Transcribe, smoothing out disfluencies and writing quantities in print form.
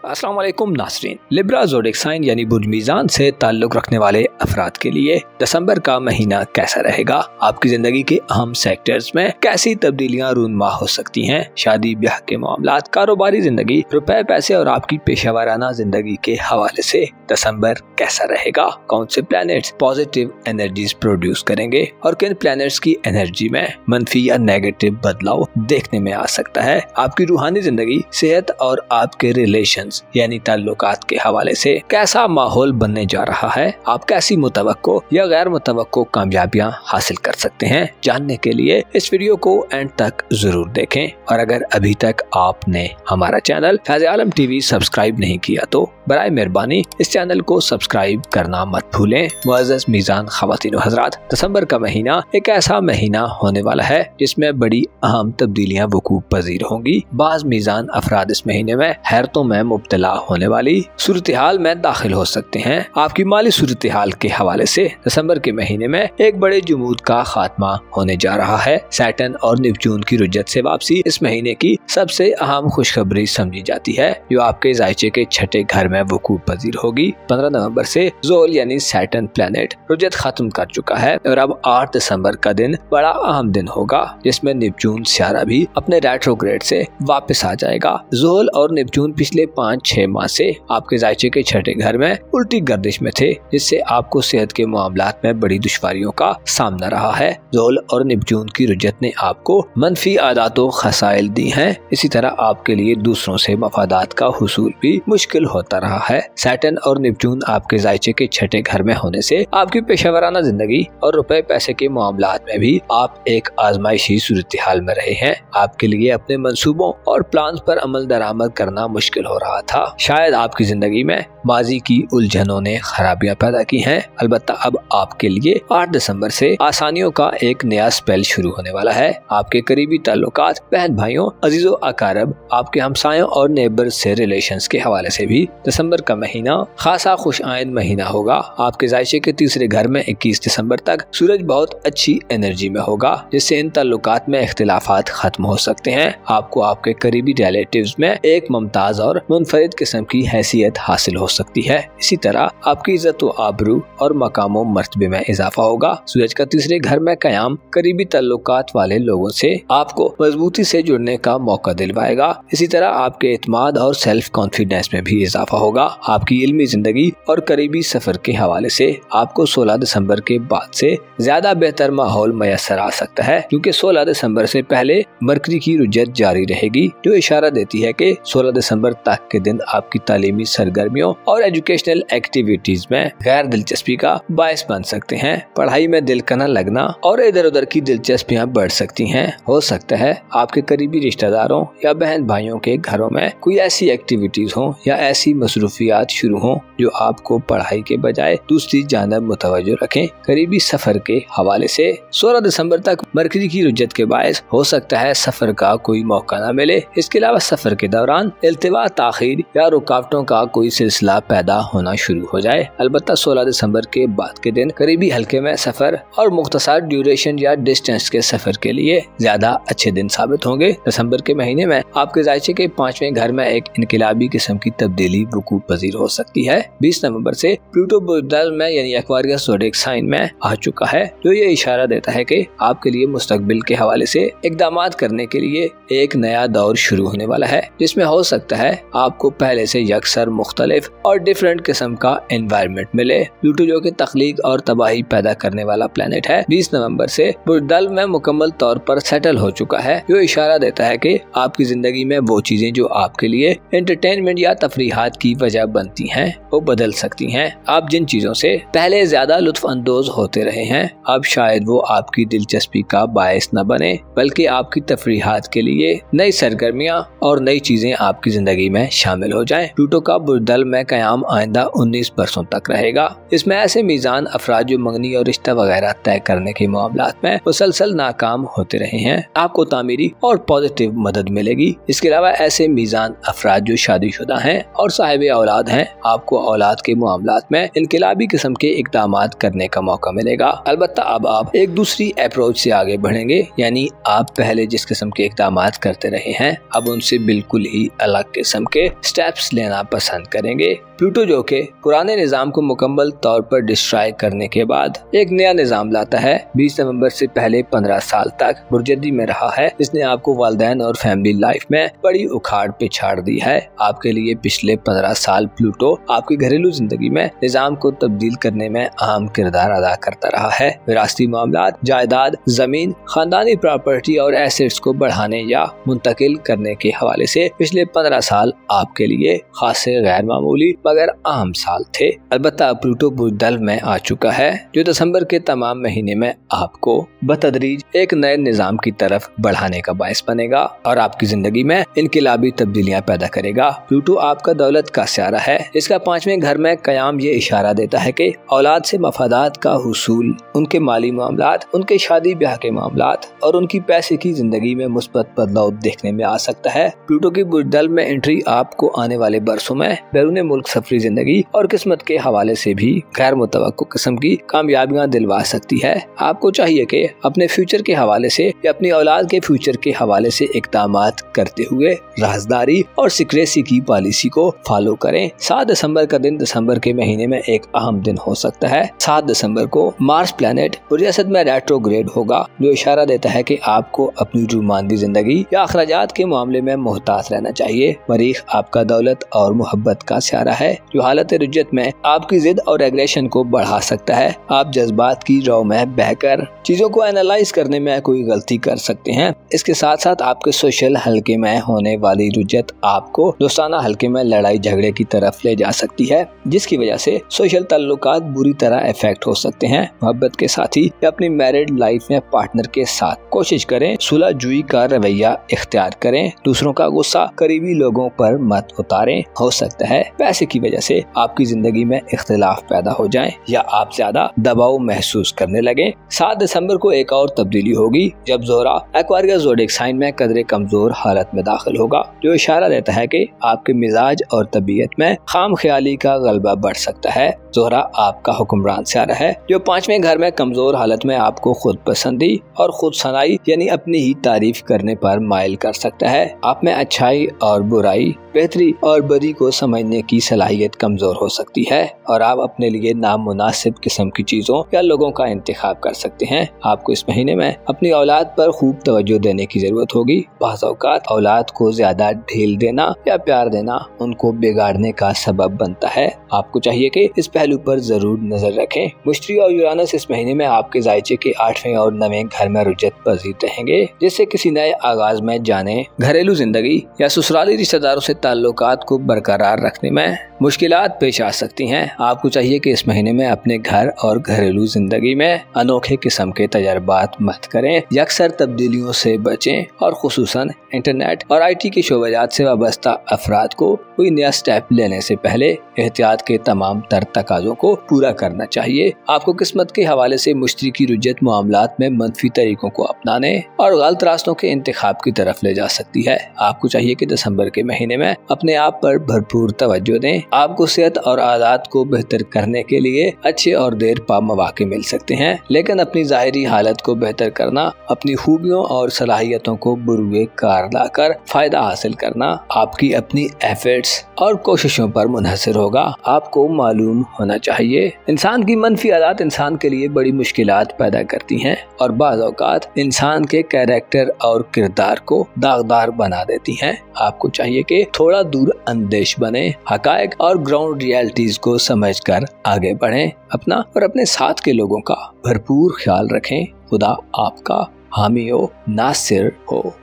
अस्सलाम वालेकुम नाज़रीन। लिब्रा ज़ोडिक साइन यानी बुर्ज मीज़ान से ताल्लुक़ रखने वाले अफराद के लिए दिसंबर का महीना कैसा रहेगा? आपकी जिंदगी के अहम सेक्टर्स में कैसी तब्दीलियां रूनुमा हो सकती हैं? शादी ब्याह के मामलात, कारोबारी जिंदगी, रुपए पैसे और आपकी पेशेवराना जिंदगी के हवाले से दिसंबर कैसा रहेगा? कौन से प्लैनेट्स पॉजिटिव एनर्जीज प्रोड्यूस करेंगे और किन प्लैनेट्स की एनर्जी में मंफी या नेगेटिव बदलाव देखने में आ सकता है? आपकी रूहानी जिंदगी, सेहत और आपके रिलेशंस यानी ताल्लुकात के हवाले से कैसा माहौल बनने जा रहा है? आप कैसी मुतवक्को या गैर मुतवक्को कामयाबियां हासिल कर सकते हैं? जानने के लिए इस वीडियो को एंड तक जरूर देखें और अगर अभी तक आपने हमारा चैनल फैज़ आलम टीवी सब्सक्राइब नहीं किया तो बराए मेहरबानी इस चैनल को सब्सक्राइब करना मत भूलें। मुअज़्ज़ज़ मीज़ान ख़वातीन व हज़रात, दिसंबर का महीना एक ऐसा महीना होने वाला है जिसमें बड़ी अहम तब्दीलियां वकूअ पज़ीर होंगी। बाज़ मीज़ान अफराद इस महीने में हैरतों में मुब्तला होने वाली सूरत हाल में दाखिल हो सकते हैं। आपकी माली सूरत हाल के हवाले से दिसंबर के महीने में एक बड़े जुमूद का खात्मा होने जा रहा है। सैटर्न और नेपच्यून की रुजत से वापसी इस महीने की सबसे अहम खुशखबरी समझी जाती है, जो आपके जायचे के छठे घर में वकूअ पज़ीर होगी। 15 नवंबर से ज़ोल यानी सैटर्न प्लैनेट रुजत खत्म कर चुका है और अब 8 दिसंबर का दिन बड़ा अहम दिन होगा, जिसमें नेपच्यून सियारा भी अपने रेट्रोग्रेड से वापस आ जाएगा। ज़ोल और नेपच्यून पिछले 5-6 माह से आपके जायचे के छठे घर में उल्टी गर्दिश में थे, जिससे आपको सेहत के मामलात में बड़ी दुश्वारियों का सामना रहा है। ज़ोल और नेपच्यून की रुजत ने आपको मनफी आदातों खसाइल दी हैं। इसी तरह आपके लिए दूसरों से मफादात का हुसूल भी मुश्किल होता रहा है। सैटर्न और नेपच्यून आपके जायचे के छठे घर में होने से आपकी पेशेवराना जिंदगी और रुपए पैसे के मामलात में भी आप एक आजमाइशी सूरत हाल में रहे हैं। आपके लिए अपने मंसूबों और प्लान पर अमल दरामद करना मुश्किल हो रहा था। शायद आपकी जिंदगी में माजी की उलझनों ने खराबियां पैदा की हैं। अलबत्ता अब आपके लिए 8 दिसंबर से आसानियों का एक नया स्पेल शुरू होने वाला है। आपके करीबी ताल्लुकात, बहन भाइयों, अजीजों अकारब, आपके हमसायों और नेबर से रिलेशंस के हवाले से भी दिसंबर का महीना खासा खुश आइंद महीना होगा। आपके जायचे के तीसरे घर में 21 दिसंबर तक सूरज बहुत अच्छी एनर्जी में होगा, जिससे इन ताल्लुकात में इख्तिलाफात खत्म हो सकते हैं। आपको आपके करीबी रिलेटिव्स में एक मुमताज और मुनफरिद किस्म की हैसियत हासिल हो सकती है। इसी तरह आपकी इज्जत व आबरू और मकाम व मर्तबे में इजाफा होगा। सूरज का तीसरे घर में कयाम करीबी ताल्लुकात वाले लोगों से आपको मजबूती से जुड़ने का मौका दिलवाएगा। इसी तरह आपके एतमाद और सेल्फ कॉन्फिडेंस में भी इजाफा होगा। आपकी इल्मी जिंदगी और करीबी सफर के हवाले से आपको 16 दिसंबर के बाद से ज्यादा बेहतर माहौल मैसर आ सकता है, क्योंकि 16 दिसंबर से पहले मरकरी की रुजत जारी रहेगी, जो इशारा देती है कि 16 दिसंबर तक के दिन आपकी तालीमी सरगर्मियों और एजुकेशनल एक्टिविटीज में गैर दिलचस्पी का बायस बन सकते हैं। पढ़ाई में दिल का न लगना और इधर उधर की दिलचस्पियां बढ़ सकती हैं। हो सकता है आपके करीबी रिश्तेदारों या बहन भाइयों के घरों में कोई ऐसी एक्टिविटीज हो या ऐसी मसरूफियात शुरू हो जो आपको पढ़ाई के बजाय दूसरी जानब मुतवज्जो रखें। करीबी सफर के हवाले से 16 दिसंबर तक मरकरी की रुजत के बायस हो सकता है सफर का कोई मौका न मिले। इसके अलावा सफर के दौरान इल्तिवा, ताखीर या रुकावटों का कोई सिलसिला पैदा होना शुरू हो जाए। अलबत्ता 16 दिसंबर के बाद के दिन करीबी हल्के में सफर और मुख्तसर ड्यूरेशन या डिस्टेंस के सफर के लिए ज्यादा अच्छे दिन साबित होंगे। दिसंबर के महीने में आपके जायचे के 5वें घर में एक इनकलाबी किस्म की तब्दीली वकूअ पज़ीर हो सकती है। 20 नवंबर से प्लूटो बुर्दल में यानी एक्वारियस ज़ोडिक साइन में आ चुका है, जो ये इशारा देता है कि आपके लिए मुस्तकबिल के हवाले से इक़दामात करने के लिए एक नया दौर शुरू होने वाला है, जिसमें हो सकता है आपको पहले से यकसर मुख्तलिफ और डिफरेंट किस्म का एनवायरनमेंट मिले। प्लूटो, जो कि तख्लीक और तबाही पैदा करने वाला प्लेनेट है, 20 नवंबर से बुर्दल में मुकम्मल तौर पर सेटल हो चुका है, जो इशारा देता है कि आपकी जिंदगी में वो चीजें जो आपके लिए एंटरटेनमेंट या तफरीहात की वजह बनती हैं वो बदल सकती हैं। आप जिन चीजों से पहले ज्यादा लुत्फ अंदोज होते रहे हैं, अब शायद वो आपकी दिलचस्पी का बायस न बने, बल्कि आपकी तफरीहात के लिए नई सरगर्मियां और नई चीजें आपकी जिंदगी में शामिल हो जाएं। प्लूटो का बुर्दल में कयाम आइंदा 19 बरसों तक रहेगा। इसमें ऐसे मीज़ान अफराद जो मंगनी और रिश्ता वगैरह तय करने के मामलात में मुसलसल नाकाम होते रहे हैं, आपको तामीरी और पॉजिटिव मदद मिलेगी। इसके अलावा ऐसे मीज़ान अफराद जो शादीशुदा हैं और साहिब औलाद हैं, आप आपको औलाद के मामलात में इनकलाबी किस्म के इक़दामात करने का मौका मिलेगा। अलबत्ता अब आप एक दूसरी अप्रोच से आगे बढ़ेंगे, यानी आप पहले जिस किस्म के इक़दामात करते रहे हैं अब उनसे बिल्कुल ही अलग किस्म के स्टेप्स लेना पसंद करेंगे। प्लूटो जो के पुराने निज़ाम को मुकम्मल तौर पर डिस्ट्रॉय करने के बाद एक नया निज़ाम लाता है। 20 नवंबर से पहले 15 साल तक बुर्जदी में रहा है। इसने आपको वालिदैन और फैमिली लाइफ में बड़ी उखाड़ पिछाड़ दी है। आपके लिए पिछले 15 साल प्लूटो आपकी घरेलू जिंदगी में निज़ाम को तब्दील करने में अहम किरदार अदा करता रहा है। विरासती मामलात, जायदाद, जमीन, खानदानी प्रॉपर्टी और एसेट्स को बढ़ाने या मुंतकिल करने के हवाले से पिछले 15 साल आपके लिए खासे गैर मामूली मगर अहम साल थे। अलबत्ता प्लूटो बुज़दल में आ चुका है जो दिसंबर के तमाम महीने में आपको बतदरीज एक नए निज़ाम की तरफ बढ़ाने का बायस बनेगा और आपकी जिंदगी में इनकलाबी तब्दीलियां पैदा करेगा। प्लूटो आपका दौलत का स्यारा है। इसका 5वें घर में कयाम ये इशारा देता है कि औलाद से मफादात का हुसूल, उनके माली मामलात, उनके शादी ब्याह के मामलात और उनकी पैसे की जिंदगी में मुस्बत बदलाव देखने में आ सकता है। प्लूटो की बुज़दल में एंट्री आपको आने वाले बरसों में बैरून मुल्क सफरी जिंदगी और किस्मत के हवाले से भी गैर मुतवक्को किस्म की कामयाबियां दिलवा सकती है। आपको चाहिए कि अपने फ्यूचर के हवाले से या अपनी औलाद के फ्यूचर के हवाले से इक़दामात करते हुए राज़दारी और सिक्रेसी की पॉलिसी को फॉलो करें। 7 दिसंबर का दिन दिसंबर के महीने में एक अहम दिन हो सकता है। 7 दिसंबर को मार्स प्लैनेट बुर्जसद में रेट्रोग्रेड होगा जो इशारा देता है कि आपको अपनी रूमानी जिंदगी या अखराजात के मामले में मोहतात रहना चाहिए। मरीख आपका दौलत और मोहब्बत का स्यारा है जो हालत रुज्जत में आपकी जिद और एग्रेशन को बढ़ा सकता है। आप जज्बात की रौ में बहकर चीजों को एनालाइज करने में कोई गलती कर सकते हैं। इसके साथ साथ आपके सोशल हलके में होने वाली रुज्जत आपको दोस्ताना हलके में लड़ाई झगड़े की तरफ ले जा सकती है जिसकी वजह से सोशल ताल्लुकात बुरी तरह इफेक्ट हो सकते हैं। मोहब्बत के साथी या अपनी मैरिड लाइफ में पार्टनर के साथ कोशिश करें सुलह जुई का रवैया इख्तियार करें। दूसरों का गुस्सा करीबी लोगों पर मत उतारें। हो सकता है पैसे की वजह से आपकी जिंदगी में इख्तिलाफ पैदा हो जाए या आप ज्यादा दबाव महसूस करने लगे। 7 दिसंबर को एक और तब्दीली होगी जब ज़ोहरा एक्वारियस ज़ोडिएक साइन में कदरे कमजोर हालत में दाखिल होगा जो इशारा देता है कि आपके मिजाज और तबीयत में खाम ख्याली का गलबा बढ़ सकता है। ज़ोहरा आपका हुक्मरान स्यारा है जो 5वें घर में कमजोर हालत में आपको खुद पसंदी और खुद सनाई यानी अपनी ही तारीफ करने पर माइल कर सकता है। आप में अच्छाई और बुराई, बेहतरी और बदी को समझने की सलाहियत कमजोर हो सकती है और आप अपने लिए नामुनासिब किस्म की चीजों या लोगों का इंतखाब कर सकते हैं। आपको इस महीने में अपनी औलाद पर खूब तवज्जो देने की जरूरत होगी। बाज़ औक़ात औलाद को ज्यादा ढील देना या प्यार देना उनको बिगाड़ने का सबब बनता है। आपको चाहिए कि इस पहलू पर जरूर नजर रखें। मुश्तरी और यूरानस इस महीने में आपके जायचे के 8वें और 9वें घर में रुज्जत पजीर रहेंगे जिससे किसी नए आगाज में जाने, घरेलू जिंदगी या ससुराली रिश्तेदारों से ताल्लुकात को बरकरार रखने में मुश्किलात पेश आ सकती हैं। आपको चाहिए कि इस महीने में अपने घर और घरेलू जिंदगी में अनोखे किस्म के तजर्बात मत करें। यकसर तब्दीलियों से बचें और खुसूसन इंटरनेट और IT के शोबजात से वाबस्ता अफराद को कोई नया स्टेप लेने से पहले एहतियात के तमाम तर तकाज़ों को पूरा करना चाहिए। आपको किस्मत के हवाले से मुश्तरी की रुज्जत मामलात में मनफी तरीकों को अपनाने और गलत रास्तों के इंतखाब की तरफ ले जा सकती है। आपको चाहिए कि दिसंबर के महीने में अपने आप पर भरपूर तवज्जो दें। आपको सेहत और आदत को बेहतर करने के लिए अच्छे और देर पा मौके मिल सकते हैं, लेकिन अपनी ज़ाहिरी हालत को बेहतर करना, अपनी खूबियों और सलाहियतों को बुरुए कार लाकर फायदा हासिल करना आपकी अपनी एफर्ट्स और कोशिशों पर मुनहसर होगा। आपको मालूम होना चाहिए इंसान की मनफी आदत इंसान के लिए बड़ी मुश्किलात पैदा करती हैं और बाज़ औक़ात इंसान के कैरेक्टर और किरदार को दागदार बना देती हैं। आपको चाहिए कि थोड़ा दूर अंदेश बने, हकायक और ग्राउंड रियलिटीज को समझकर आगे बढ़ें। अपना और अपने साथ के लोगों का भरपूर ख्याल रखें। खुदा आपका हामी हो, नासिर हो।